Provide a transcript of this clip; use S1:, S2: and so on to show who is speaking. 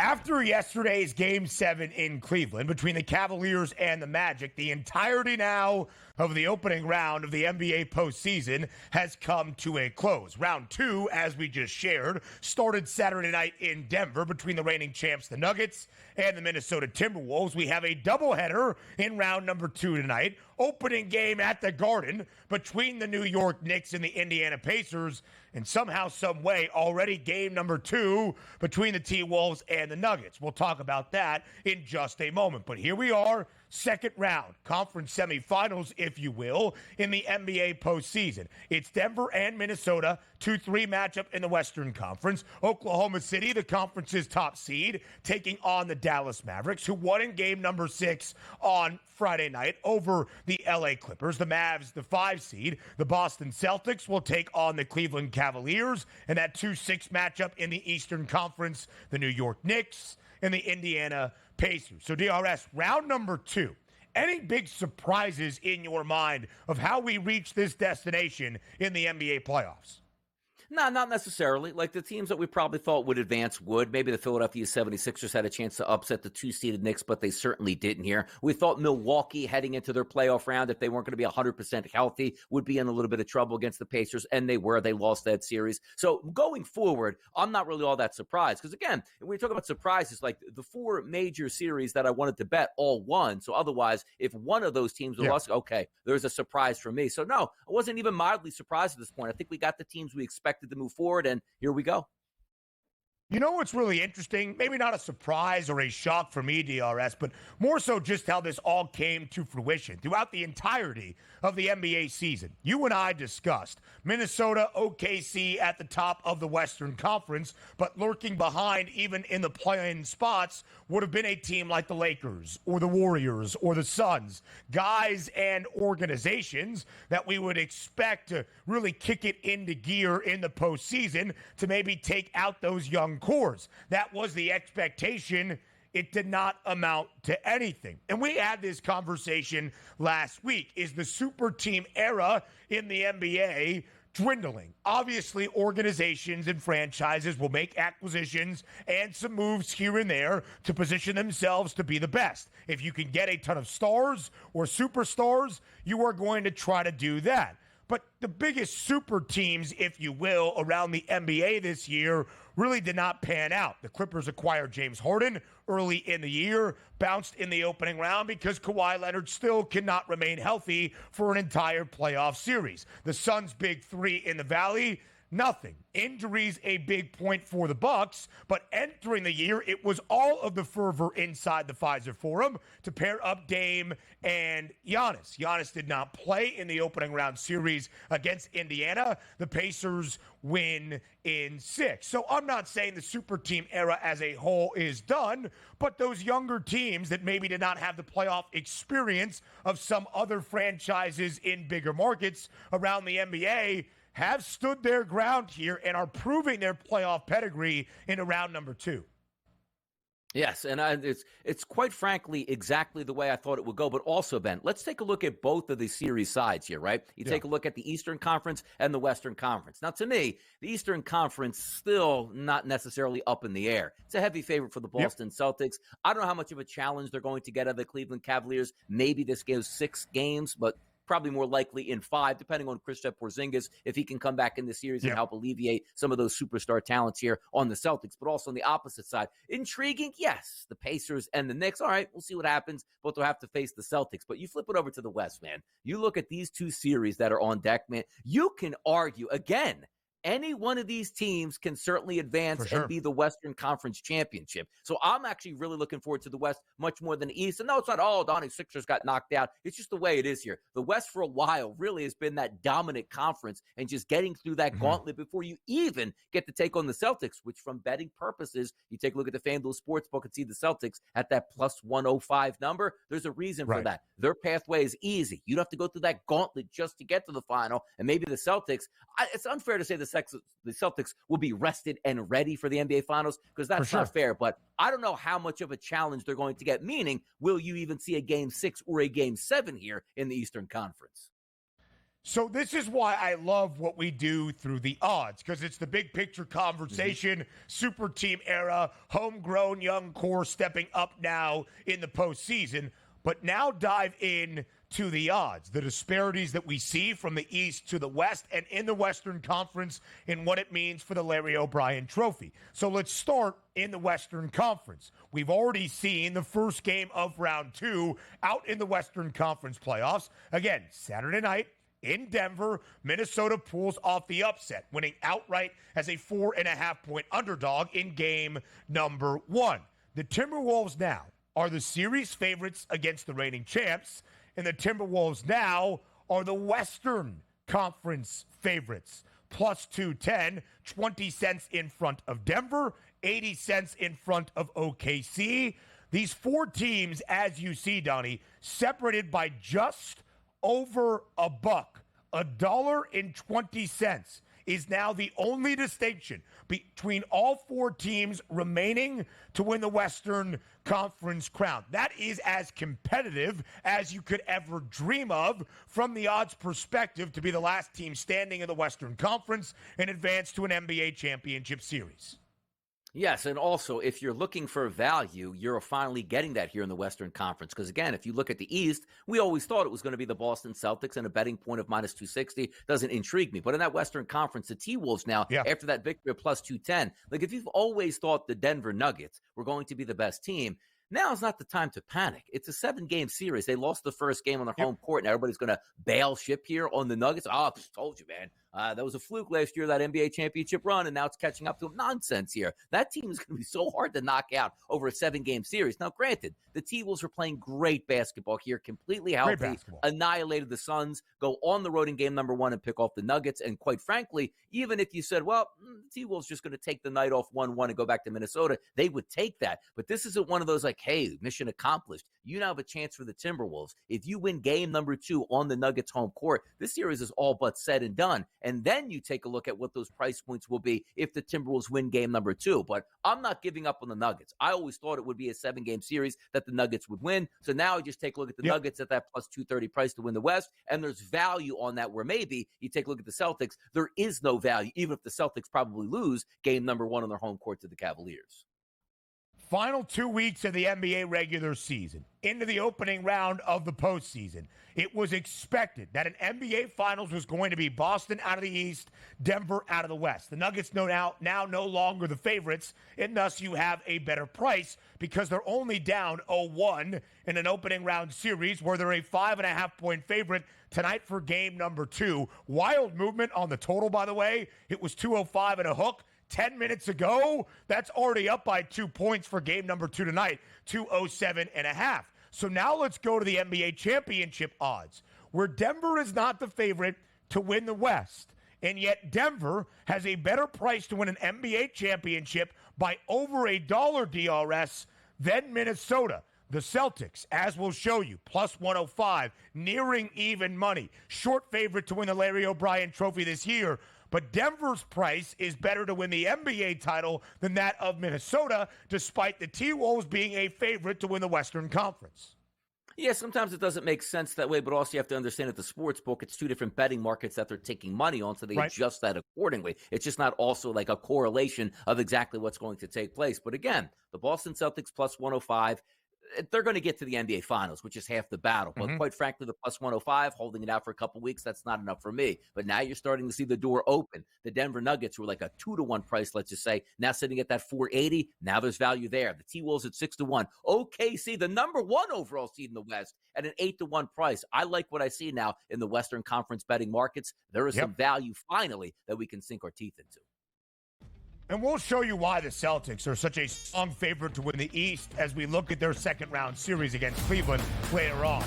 S1: After yesterday's Game 7 in Cleveland between the Cavaliers and the Magic, the entirety now of the opening round of the NBA postseason has come to a close. Round 2, as we just shared, started Saturday night in Denver between the reigning champs, the Nuggets, and the Minnesota Timberwolves. We have a doubleheader in round number 2 tonight. Opening game at the Garden between the New York Knicks and the Indiana Pacers, and somehow, some way, already game number 2 between the T-Wolves and the Nuggets. We'll talk about that in just a moment. But here we are, second round, conference semifinals, if you will, in the NBA postseason. It's Denver and Minnesota, 2-3 matchup in the Western Conference. Oklahoma City, the conference's top seed, taking on the Dallas Mavericks, who won in game number 6 on Friday night over the LA Clippers. The Mavs, the 5 seed. The Boston Celtics will take on the Cleveland Cavaliers. And that 2-6 matchup in the Eastern Conference, the New York Knicks and the Indiana Pacers. So DRS, round number 2. Any big surprises in your mind of how we reach this destination in the NBA playoffs?
S2: No, not necessarily. Like the teams that we probably thought would advance would. Maybe the Philadelphia 76ers had a chance to upset the 2-seeded Knicks, but they certainly didn't here. We thought Milwaukee heading into their playoff round, if they weren't going to be 100% healthy, would be in a little bit of trouble against the Pacers, and they were. They lost that series. So going forward, I'm not really all that surprised because, again, when we talk about surprises, like the 4 major series that I wanted to bet all won. So otherwise, if one of those teams was lost, okay, there's a surprise for me. So no, I wasn't even mildly surprised at this point. I think we got the teams we expected to move forward, and here we go.
S1: You know what's really interesting? Maybe not a surprise or a shock for me, DRS, but more so just how this all came to fruition throughout the entirety of the NBA season. You and I discussed Minnesota, OKC at the top of the Western Conference, but lurking behind even in the play-in spots would have been a team like the Lakers or the Warriors or the Suns, guys and organizations that we would expect to really kick it into gear in the postseason to maybe take out those young cores. That was the expectation. It did not amount to anything. And we had this conversation last week. Is the super team era in the NBA dwindling? Obviously, organizations and franchises will make acquisitions and some moves here and there to position themselves to be the best. If you can get a ton of stars or superstars, you are going to try to do that. But the biggest super teams, if you will, around the NBA this year really did not pan out. The Clippers acquired James Harden early in the year, bounced in the opening round because Kawhi Leonard still cannot remain healthy for an entire playoff series. The Suns' big 3 in the Valley, nothing. Injuries a big point for the Bucks, but entering the year, it was all of the fervor inside the Pfizer Forum to pair up Dame and Giannis. Giannis did not play in the opening round series against Indiana. The Pacers win in 6. So I'm not saying the super team era as a whole is done, but those younger teams that maybe did not have the playoff experience of some other franchises in bigger markets around the NBA have stood their ground here and are proving their playoff pedigree in round number 2.
S2: Yes, and it's quite frankly exactly the way I thought it would go. But also, Ben, let's take a look at both of the series sides here, right? You take a look at the Eastern Conference and the Western Conference. Now, to me, the Eastern Conference still not necessarily up in the air. It's a heavy favorite for the Boston Celtics. I don't know how much of a challenge they're going to get out of the Cleveland Cavaliers. Maybe this gives 6 games, but probably more likely in 5, depending on Kristaps Porzingis, if he can come back in the series and help alleviate some of those superstar talents here on the Celtics. But also on the opposite side, intriguing, yes, the Pacers and the Knicks. All right, we'll see what happens. Both will have to face the Celtics. But you flip it over to the West, man. You look at these 2 series that are on deck, man. You can argue, again, any one of these teams can certainly advance and be the Western Conference championship. So I'm actually really looking forward to the West much more than the East. And no, it's not, Donnie Sixers got knocked out. It's just the way it is here. The West for a while really has been that dominant conference and just getting through that gauntlet before you even get to take on the Celtics, which from betting purposes, you take a look at the FanDuel Sportsbook and see the Celtics at that plus 105 number. There's a reason for that. Their pathway is easy. You don't have to go through that gauntlet just to get to the final. And maybe the Celtics, it's unfair to say the Celtics will be rested and ready for the NBA Finals because that's not fair. But I don't know how much of a challenge they're going to get, meaning will you even see a Game 6 or a Game 7 here in the Eastern Conference?
S1: So this is why I love what we do through the odds, because it's the big picture conversation, super team era, homegrown young core stepping up now in the postseason. But now dive in to the odds, the disparities that we see from the East to the West and in the Western Conference and what it means for the Larry O'Brien Trophy. So let's start in the Western Conference. We've already seen the first game of round 2 out in the Western Conference playoffs. Again, Saturday night in Denver, Minnesota pulls off the upset, winning outright as a 4.5-point underdog in game number 1. The Timberwolves now are the series favorites against the reigning champs, and the Timberwolves now are the Western Conference favorites. Plus 210, 20 cents in front of Denver, 80 cents in front of OKC. These four teams, as you see, Donnie, separated by just over a buck. $1.20 is now the only distinction between all four teams remaining to win the Western Conference crown. That is as competitive as you could ever dream of from the odds perspective to be the last team standing in the Western Conference and advance to an NBA championship series.
S2: Yes, and also, if you're looking for value, you're finally getting that here in the Western Conference. Because, again, if you look at the East, we always thought it was going to be the Boston Celtics, and a betting point of minus 260 doesn't intrigue me. But in that Western Conference, the T-Wolves now, after that victory of plus 210, like if you've always thought the Denver Nuggets were going to be the best team, now is not the time to panic. It's a 7-game series. They lost the first game on their home court. Now everybody's going to bail ship here on the Nuggets. Oh, I told you, man. That was a fluke last year, that NBA championship run, and now it's catching up to them. Nonsense here. That team is going to be so hard to knock out over a 7-game series. Now, granted, the T-Wolves are playing great basketball here, completely healthy, annihilated the Suns, go on the road in game number 1 and pick off the Nuggets. And quite frankly, even if you said, well, the T-Wolves just going to take the night off 1-1 and go back to Minnesota, they would take that. But this isn't one of those like, hey, mission accomplished. You now have a chance for the Timberwolves. If you win game number 2 on the Nuggets home court, this series is all but said and done. And then you take a look at what those price points will be if the Timberwolves win game number 2. But I'm not giving up on the Nuggets. I always thought it would be a 7-game series that the Nuggets would win. So now I just take a look at the Nuggets at that plus 230 price to win the West. And there's value on that where maybe you take a look at the Celtics. There is no value, even if the Celtics probably lose game number 1 on their home court to the Cavaliers.
S1: Final 2 weeks of the NBA regular season, into the opening round of the postseason. It was expected that an NBA Finals was going to be Boston out of the East, Denver out of the West. The Nuggets now no longer the favorites, and thus you have a better price because they're only down 0-1 in an opening round series where they're a 5.5-point favorite tonight for game number 2. Wild movement on the total, by the way. It was 205 and a hook. 10 minutes ago, that's already up by 2 points for game number 2 tonight, 207.5. So now let's go to the NBA championship odds, where Denver is not the favorite to win the West. And yet Denver has a better price to win an NBA championship by over $1 DRS than Minnesota. The Celtics, as we'll show you, plus 105, nearing even money. Short favorite to win the Larry O'Brien Trophy this year. But Denver's price is better to win the NBA title than that of Minnesota, despite the T-Wolves being a favorite to win the Western Conference.
S2: Yeah, sometimes it doesn't make sense that way, but also you have to understand at the sports book, it's 2 different betting markets that they're taking money on, so they adjust that accordingly. It's just not also like a correlation of exactly what's going to take place. But again, the Boston Celtics plus 105, they're going to get to the NBA Finals, which is half the battle. But quite frankly, the plus 105, holding it out for a couple weeks, that's not enough for me. But now you're starting to see the door open. The Denver Nuggets were like a 2-1 price, let's just say, now sitting at that 480. Now there's value there. The T-Wolves at 6-1. OKC, the number 1 overall seed in the West, at an 8-1 price. I like what I see now in the Western Conference betting markets. There is some value finally that we can sink our teeth into.
S1: And we'll show you why the Celtics are such a strong favorite to win the East as we look at their second round series against Cleveland later on.